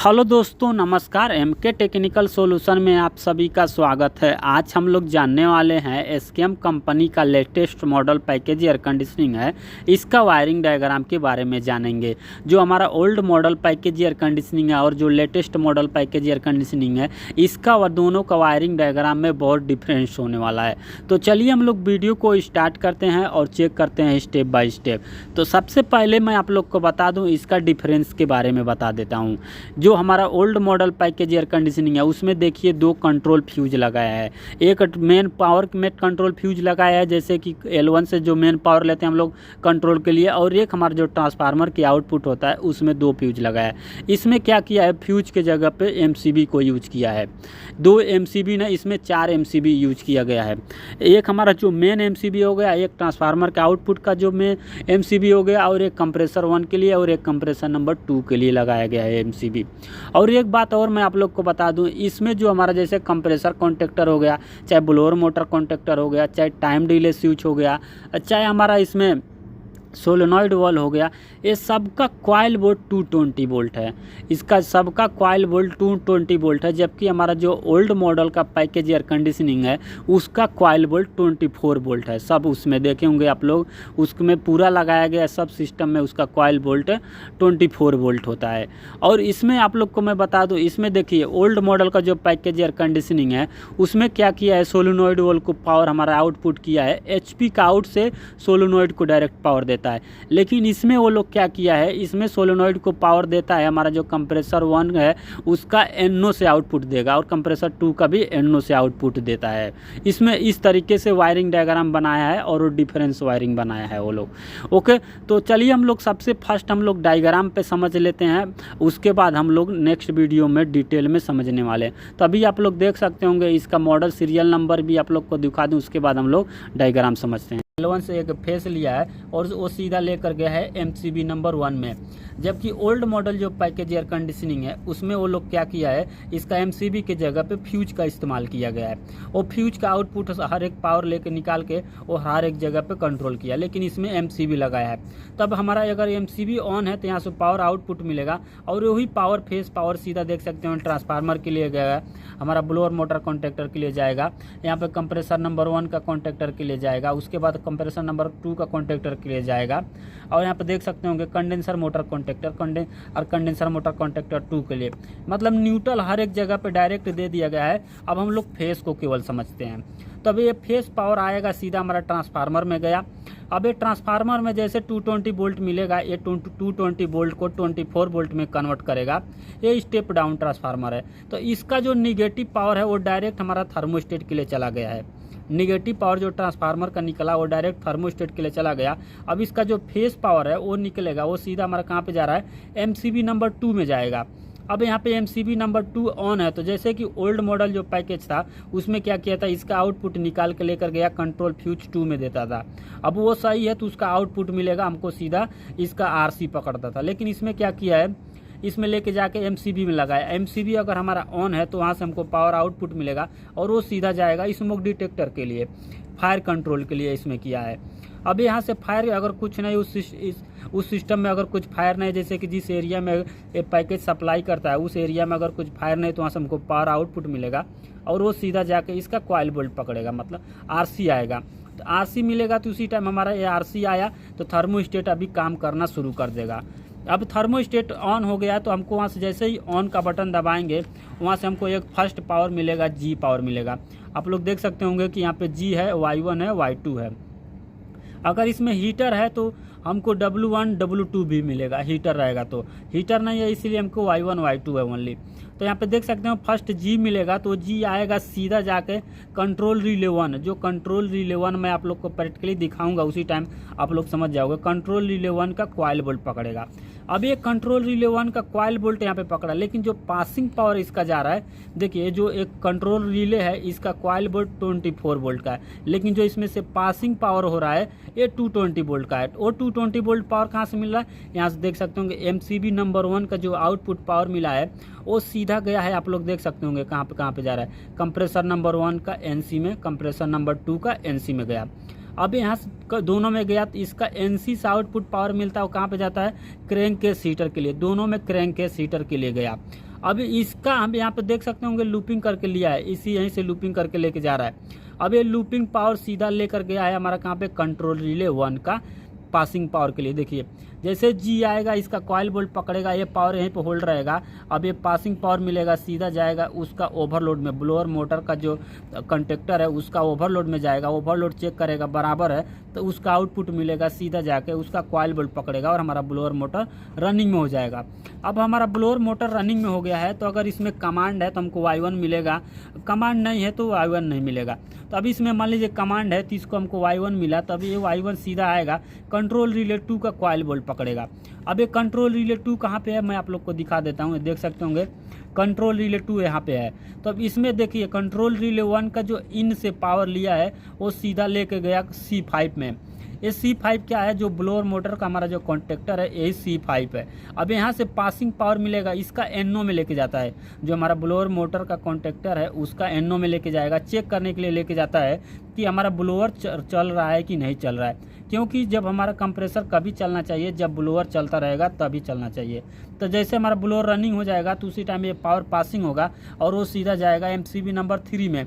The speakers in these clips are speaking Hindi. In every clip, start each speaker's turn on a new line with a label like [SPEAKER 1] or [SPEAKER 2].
[SPEAKER 1] हेलो दोस्तों, नमस्कार। एमके टेक्निकल सॉल्यूशन में आप सभी का स्वागत है। आज हम लोग जानने वाले हैं एसकेएम कंपनी का latest model package air conditioning है, इसका वायरिंग डायग्राम के बारे में जानेंगे। जो हमारा old model package air conditioning है और जो latest model package air conditioning है, इसका और दोनों का वायरिंग डायग्राम में बहुत डिफरेंस होने वाला है। तो चलिए हम लोग वीडियो को स्टार्ट करते हैं और चेक करते हैं स्टेप बाय स्टेप। तो सबसे पहले मैं आप लोग को बता दूँ, इसका डिफरेंस के बारे में बता देता हूँ। जो हमारा old model package air conditioning है उसमें देखिए दो कंट्रोल फ्यूज लगाया है। एक मेन पावर में कंट्रोल फ्यूज लगाया है, जैसे कि L1 से जो मेन पावर लेते हैं हम लोग कंट्रोल के लिए, और एक हमारा जो ट्रांसफार्मर की आउटपुट होता है उसमें दो फ्यूज लगाया है। इसमें क्या किया है, फ्यूज के जगह पे MCB को यूज किया है। दो MCB ने इसमें 4 MCB यूज किया गया है। एक हमारा जो मेन MCB हो गया, एक ट्रांसफार्मर का आउटपुट का जो मेन MCB हो गया, और एक कंप्रेसर 1 के लिए और एक कंप्रेसर नंबर 2 के लिए लगाया गया है MCB। और एक बात और मैं आप लोग को बता दूं, इसमें जो हमारा जैसे कंप्रेसर कॉन्टेक्टर हो गया, चाहे ब्लोअर मोटर कॉन्टेक्टर हो गया, चाहे टाइम डिले स्विच हो गया, चाहे हमारा इसमें सोलेनॉइड वॉल हो गया, ये सबका कॉइल वोल्ट 220 वोल्ट है। इसका सबका कॉइल वोल्ट 220 वोल्ट है, जबकि हमारा जो ओल्ड मॉडल का पैकेज एयर कंडीशनिंग है उसका कॉइल वोल्ट 24 वोल्ट है। सब उसमें देखे होंगे आप लोग, उसमें पूरा लगाया गया सब सिस्टम में उसका कॉइल वोल्ट 24 वोल्ट होता है। और इसमें आप लोग को मैं बता दूँ, इसमें देखिए ओल्ड मॉडल का जो पैकेज एयर कंडीशनिंग है उसमें क्या किया है, सोलेनॉइड वॉल को पावर हमारा आउटपुट किया है, HP का आउट से सोलेनॉइड को डायरेक्ट पावर देता है। लेकिन इसमें वो लोग क्या किया है, इसमें सोलेनॉइड को पावर देता है हमारा जो कंप्रेसर 1 है उसका NO से आउटपुट देगा, और कंप्रेसर 2 का भी NO से आउटपुट देता है। इसमें इस तरीके से वायरिंग डायग्राम बनाया है और डिफरेंस वायरिंग बनाया है वो लोग। ओके, तो चलिए हम लोग सबसे फर्स्ट हम लोग डायग्राम पे समझ लेते हैं, उसके बाद हम लोग नेक्स्ट वीडियो में डिटेल में समझने वाले हैं। तो अभी आप लोग देख सकते होंगे, इसका मॉडल सीरियल नंबर भी आप लोग को दिखा दूँ, उसके बाद हम लोग डायग्राम समझते हैं। L1 से एक फेस लिया है और वो सीधा लेकर गया है MCB नंबर 1 में। जबकि ओल्ड मॉडल जो पैकेज एयर कंडीशनिंग है उसमें वो लोग क्या किया है, इसका MCB के जगह पे फ्यूज का इस्तेमाल किया गया है। वो फ्यूज का आउटपुट हर एक पावर लेके निकाल के वो हर एक जगह पे कंट्रोल किया, लेकिन इसमें MCB लगाया है। तब हमारा अगर MCB ऑन है तो यहाँ से पावर आउटपुट मिलेगा, और वही पावर फेस पावर सीधा देख सकते हैं ट्रांसफार्मर के लिए गया, हमारा ब्लोअर मोटर कॉन्टेक्टर के लिए जाएगा, यहाँ पे कंप्रेसर नंबर 1 का कॉन्टेक्टर के लिए जाएगा, उसके बाद कंप्रेसर नंबर 2 का कॉन्टेक्टर के लिए जाएगा, और यहाँ पे देख सकते होंगे कंडेंसर मोटर कॉन्टेक्टर और कंडेंसर मोटर कॉन्टेक्टर 2 के लिए। मतलब न्यूट्रल हर एक जगह पे डायरेक्ट दे दिया गया है। अब हम लोग फेस को केवल समझते हैं। तब ये फेस पावर आएगा सीधा हमारा ट्रांसफार्मर में गया। अब ये ट्रांसफार्मर में जैसे 220 वोल्ट मिलेगा, ये 220 वोल्ट को 24 वोल्ट में कन्वर्ट करेगा। ये स्टेप डाउन ट्रांसफार्मर है। तो इसका जो निगेटिव पावर है वो डायरेक्ट हमारा थर्मोस्टेट के लिए चला गया है। निगेटिव पावर जो ट्रांसफार्मर का निकला वो डायरेक्ट थर्मोस्टेट के लिए चला गया। अब इसका जो फेस पावर है वो निकलेगा, वो सीधा हमारा कहाँ पे जा रहा है, MCB नंबर 2 में जाएगा। अब यहाँ पे MCB नंबर 2 ऑन है, तो जैसे कि ओल्ड मॉडल जो पैकेज था उसमें क्या किया था, इसका आउटपुट निकाल के लेकर गया कंट्रोल फ्यूज 2 में देता था। अब वो सही है तो उसका आउटपुट मिलेगा हमको सीधा, इसका RC पकड़ता था। लेकिन इसमें क्या किया है, इसमें लेके जाके MCB में लगाया। MCB अगर हमारा ऑन है तो वहाँ से हमको पावर आउटपुट मिलेगा, और वो सीधा जाएगा स्मोक डिटेक्टर के लिए, फायर कंट्रोल के लिए इसमें किया है। अब यहाँ से फायर अगर कुछ नहीं, उस सिस्टम में अगर कुछ फायर नहीं, जैसे कि जिस एरिया में ये पैकेज सप्लाई करता है उस एरिया में अगर कुछ फायर नहीं, तो वहाँ से हमको पावर आउटपुट मिलेगा, और वो सीधा जाके इसका कॉइल वोल्ट पकड़ेगा, मतलब RC आएगा। तो RC मिलेगा तो उसी टाइम हमारा ये RC आया तो थर्मोस्टेट अभी काम करना शुरू कर देगा। अब थर्मोस्टेट ऑन हो गया तो हमको वहाँ से जैसे ही ऑन का बटन दबाएंगे वहाँ से हमको एक फर्स्ट पावर मिलेगा, G पावर मिलेगा। आप लोग देख सकते होंगे कि यहाँ पे G है, Y1 है, Y2 है। अगर इसमें हीटर है तो हमको W1 W2 भी मिलेगा, हीटर रहेगा तो। हीटर नहीं है इसीलिए हमको Y1 Y2 है ओनली। तो यहाँ पे देख सकते हो फर्स्ट G मिलेगा, तो G आएगा सीधा जाके कंट्रोल रिले 1। जो कंट्रोल रिले 1 मैं आप लोग को प्रैक्टिकली दिखाऊंगा, उसी टाइम आप लोग समझ जाओगे। कंट्रोल रिले 1 का कॉइल वोल्ट पकड़ेगा। अब ये कंट्रोल रिले 1 का कॉइल वोल्ट यहाँ पे पकड़ा, लेकिन जो पासिंग पावर इसका जा रहा है, देखिए जो एक कंट्रोल रिले है इसका कॉइल वोल्ट 24 वोल्ट का है, लेकिन जो इसमें से पासिंग पावर हो रहा है ये 220 वोल्ट का है। वो 220 वोल्ट पावर कहाँ से मिल रहा है, यहाँ से देख सकते होंगे MCB नंबर 1 का जो आउटपुट पावर मिला है वो सीधा गया है, आप लोग देख सकते होंगे कहाँ पे जा रहा है, कंप्रेसर नंबर 1 का NC में, कंप्रेसर नंबर 2 का NC में गया। अब यहाँ से दोनों में गया तो इसका NC से आउटपुट पावर मिलता है, वो कहाँ पे जाता है, क्रैंक केस हीटर के लिए। दोनों में क्रैंक केस हीटर के लिए गया। अब इसका हम यहाँ पे देख सकते होंगे लूपिंग करके लिया है, इसी यहीं से लूपिंग करके लेके जा रहा है। अब ये लूपिंग पावर सीधा लेकर गया है हमारा कहाँ पे, कंट्रोल रिले 1 का पासिंग पावर के लिए। देखिए जैसे जी आएगा इसका कॉइल बोल्ट पकड़ेगा, ये पावर यहीं पे होल्ड रहेगा। अब ये पासिंग पावर मिलेगा, सीधा जाएगा उसका ओवरलोड में, ब्लोअर मोटर का जो कंटेक्टर है उसका ओवरलोड में जाएगा, ओवरलोड चेक करेगा बराबर है तो उसका आउटपुट मिलेगा, सीधा जाके उसका कॉइल बोल्ट पकड़ेगा और हमारा ब्लोअर मोटर रनिंग में हो जाएगा। अब हमारा ब्लोअर मोटर रनिंग में हो गया है तो अगर इसमें कमांड है तो हमको Y1 मिलेगा, कमांड नहीं है तो Y1 नहीं मिलेगा। तो अभी इसमें मान लीजिए कमांड है तो इसको हमको Y1 मिला, तो अभी ये Y1 सीधा आएगा कंट्रोल रिले 2 का कॉइल बोल्ट पकड़ेगा। अब ये कंट्रोल रिले 2 कहाँ पे है मैं आप लोग को दिखा देता हूँ, देख सकते होंगे कंट्रोल रिले 2 यहाँ पे है। तो अब इसमें देखिए कंट्रोल रिले 1 का जो इन से पावर लिया है वो सीधा लेके गया C5 में। ये C5 क्या है, जो ब्लोअर मोटर का हमारा जो कॉन्टेक्टर है यही C5 है। अब यहाँ से पासिंग पावर मिलेगा, इसका NO में लेके जाता है, जो हमारा ब्लोअर मोटर का कॉन्टेक्टर है उसका NO में लेके जाएगा, चेक करने के लिए लेके जाता है कि हमारा ब्लोअर चल रहा है कि नहीं चल रहा है। क्योंकि जब हमारा कंप्रेसर कभी चलना चाहिए, जब ब्लोअर चलता रहेगा तभी चलना चाहिए। तो जैसे हमारा ब्लोअर रनिंग हो जाएगा तो उसी टाइम ये पावर पासिंग होगा और वो सीधा जाएगा MCB नंबर 3 में।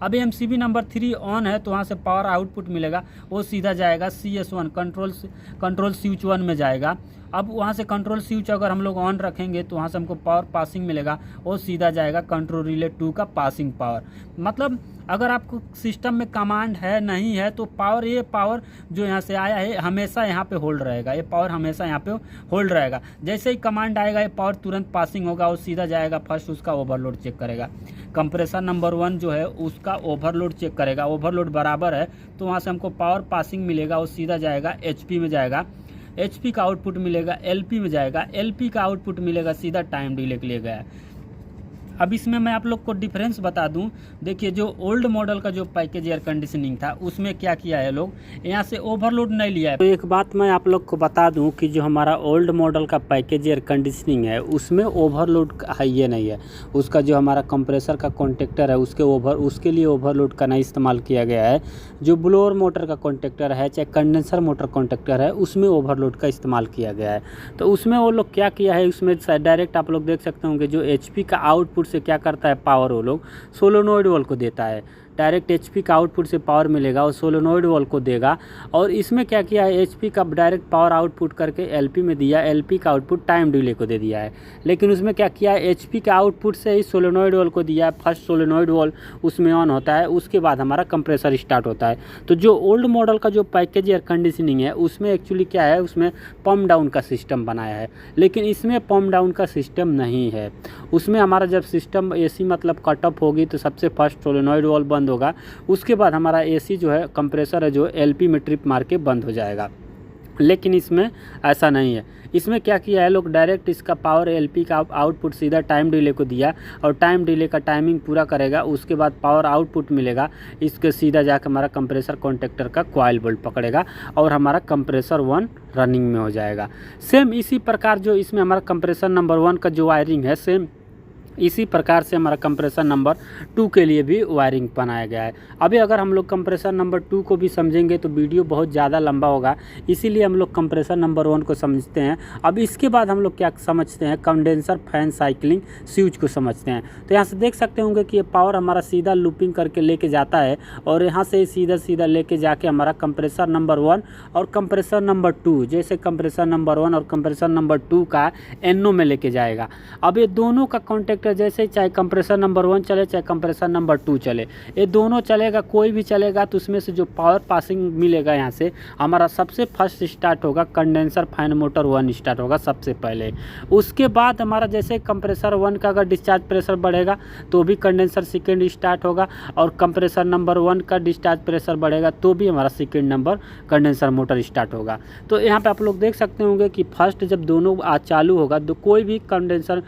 [SPEAKER 1] अभी MCB नंबर 3 ऑन है तो वहाँ से पावर आउटपुट मिलेगा, वो सीधा जाएगा CS1 कंट्रोल स्विच 1 में जाएगा। अब वहाँ से कंट्रोल स्विच अगर हम लोग ऑन रखेंगे तो वहाँ से हमको पावर पासिंग मिलेगा, वो सीधा जाएगा कंट्रोल रिले 2 का पासिंग पावर। मतलब अगर आपको सिस्टम में कमांड है नहीं है तो पावर, ये पावर जो यहाँ से आया है हमेशा यहाँ पे होल्ड रहेगा, ये पावर हमेशा यहाँ पे होल्ड रहेगा। जैसे ही कमांड आएगा ये पावर तुरंत पासिंग होगा, वो सीधा जाएगा फर्स्ट उसका ओवरलोड चेक करेगा, कंप्रेसर नंबर 1 जो है उसका ओवरलोड चेक करेगा, ओवरलोड बराबर है तो वहाँ से हमको पावर पासिंग मिलेगा, वो सीधा जाएगा HP में जाएगा, HP का आउटपुट मिलेगा LP में जाएगा, LP का आउटपुट मिलेगा सीधा टाइम डिले के लिए गया। अब इसमें मैं आप लोग को डिफरेंस बता दूं, देखिए जो ओल्ड मॉडल का जो पैकेज एयर कंडीशनिंग था उसमें क्या किया है लोग, यहाँ से ओवरलोड नहीं लिया है। तो एक बात मैं आप लोग को बता दूं कि जो हमारा ओल्ड मॉडल का पैकेज एयर कंडीशनिंग है उसमें ओवरलोड है ये नहीं है, उसका जो हमारा कंप्रेसर का कॉन्टेक्टर है उसके लिए ओवरलोड का नहीं इस्तेमाल किया गया है। जो ब्लोअर मोटर का कॉन्टेक्टर है चाहे कंडेंसर मोटर कॉन्टेक्टर है उसमें ओवरलोड का इस्तेमाल किया गया है। तो उसमें वो लोग क्या किया है, उसमें डायरेक्ट आप लोग देख सकते होंगे जो HP का आउटपुट से क्या करता है पावर, वो लोग सोलोनॉइड वाल्व को देता है, डायरेक्ट HP का आउटपुट से पावर मिलेगा और सोलोनॉइड वाल्व को देगा। और इसमें क्या किया है, HP का डायरेक्ट पावर आउटपुट करके LP में दिया, LP का आउटपुट टाइम डिले को दे दिया है। लेकिन उसमें क्या किया है, HP का आउटपुट से ही सोलोनॉइड वाल्व को दिया है, फर्स्ट सोलोनॉइड वाल्व उसमें ऑन होता है, उसके बाद हमारा कंप्रेसर स्टार्ट होता है। तो जो ओल्ड मॉडल का जो पैकेज एयर कंडीशनिंग है उसमें एक्चुअली क्या है, उसमें पम्प डाउन का सिस्टम बनाया है, लेकिन इसमें पम्प डाउन का सिस्टम नहीं है। उसमें हमारा जब सिस्टम AC मतलब कट ऑफ होगी तो सबसे फर्स्ट सोलोनॉइड वाल्व बंद होगा, उसके बाद हमारा AC जो है कंप्रेसर है जो LP में ट्रिप मार के बंद हो जाएगा। लेकिन इसमें ऐसा नहीं है, इसमें क्या किया है लोग, डायरेक्ट इसका पावर LP का आउटपुट सीधा टाइम डिले को दिया और टाइम डिले का टाइमिंग पूरा करेगा, उसके बाद पावर आउटपुट मिलेगा, इसके सीधा जाकर हमारा कंप्रेसर कॉन्टेक्टर का कॉइल बोल्ट पकड़ेगा और हमारा कंप्रेसर 1 रनिंग में हो जाएगा। सेम इसी प्रकार जो इसमें हमारा कंप्रेसर नंबर 1 का जो वायरिंग है सेम इसी प्रकार से हमारा कंप्रेसर नंबर 2 के लिए भी वायरिंग बनाया गया है। अभी अगर हम लोग कंप्रेसर नंबर 2 को भी समझेंगे तो वीडियो बहुत ज़्यादा लंबा होगा, इसीलिए हम लोग कंप्रेसर नंबर 1 को समझते हैं। अब इसके बाद हम लोग क्या समझते हैं, कंडेंसर फैन साइकिलिंग स्विच को समझते हैं। तो यहाँ से देख सकते होंगे कि ये पावर हमारा सीधा लूपिंग करके लेके जाता है और यहाँ से सीधा लेके जाके हमारा कंप्रेसर नंबर 1 और कंप्रेसर नंबर 2, जैसे कंप्रेसर नंबर 1 और कंप्रेसर नंबर 2 का NO में लेके जाएगा। अब ये दोनों का कॉन्टेक्ट जैसे चाहे कंप्रेसर नंबर 1 चले चाहे कंप्रेसर नंबर 2 चले, ये दोनों चलेगा, कोई भी चलेगा तो उसमें से जो पावर पासिंग मिलेगा यहाँ से हमारा सबसे फर्स्ट स्टार्ट होगा कंडेंसर फैन मोटर 1 स्टार्ट होगा सबसे पहले। उसके बाद हमारा जैसे कंप्रेसर 1 का अगर डिस्चार्ज प्रेशर बढ़ेगा तो भी कंडेंसर सेकेंड स्टार्ट होगा और कंप्रेसर नंबर 1 का डिस्चार्ज प्रेशर बढ़ेगा तो भी हमारा second number condenser motor start होगा। तो यहाँ पे आप लोग देख सकते होंगे कि फर्स्ट जब दोनों चालू होगा तो कोई भी कंडेंसर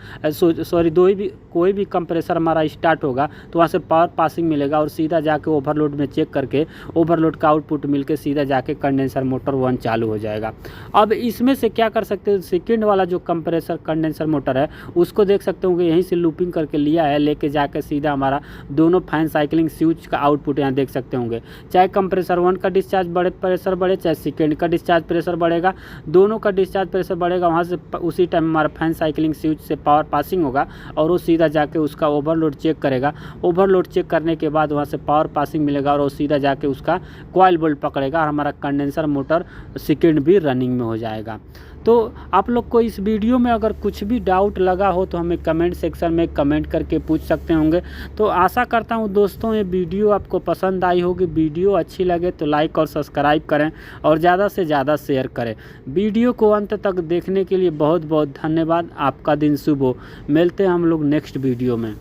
[SPEAKER 1] कोई भी कंप्रेसर हमारा स्टार्ट होगा तो वहाँ से पावर पासिंग मिलेगा और सीधा जाके ओवरलोड में चेक करके ओवरलोड का आउटपुट मिलके सीधा जाके कंडेंसर मोटर 1 चालू हो जाएगा। अब इसमें से क्या कर सकते हैं, सेकेंड वाला जो कंप्रेसर कंडेंसर मोटर है उसको देख सकते होंगे यहीं से लूपिंग करके लिया है, लेके जाके सीधा हमारा दोनों फैन साइकिलिंग स्विच का आउटपुट यहाँ देख सकते होंगे। चाहे कंप्रेसर 1 का डिस्चार्ज प्रेशर बढ़े चाहे सेकेंड का डिस्चार्ज प्रेशर बढ़ेगा, दोनों का डिस्चार्ज प्रेशर बढ़ेगा, वहाँ से उसी टाइम हमारा फैन साइकिलिंग स्विच से पावर पासिंग होगा और वो सीधा जाके उसका ओवरलोड चेक करेगा। ओवरलोड चेक करने के बाद वहाँ से पावर पासिंग मिलेगा और वो सीधा जाके उसका कॉइल बोल्ट पकड़ेगा और हमारा कंडेंसर मोटर सेकेंड भी रनिंग में हो जाएगा। तो आप लोग को इस वीडियो में अगर कुछ भी डाउट लगा हो तो हमें कमेंट सेक्शन में कमेंट करके पूछ सकते होंगे। तो आशा करता हूँ दोस्तों ये वीडियो आपको पसंद आई होगी। वीडियो अच्छी लगे तो लाइक और सब्सक्राइब करें और ज़्यादा से ज़्यादा शेयर करें। वीडियो को अंत तक देखने के लिए बहुत बहुत धन्यवाद। आपका दिन शुभ हो। मिलते हैं हम लोग नेक्स्ट वीडियो में।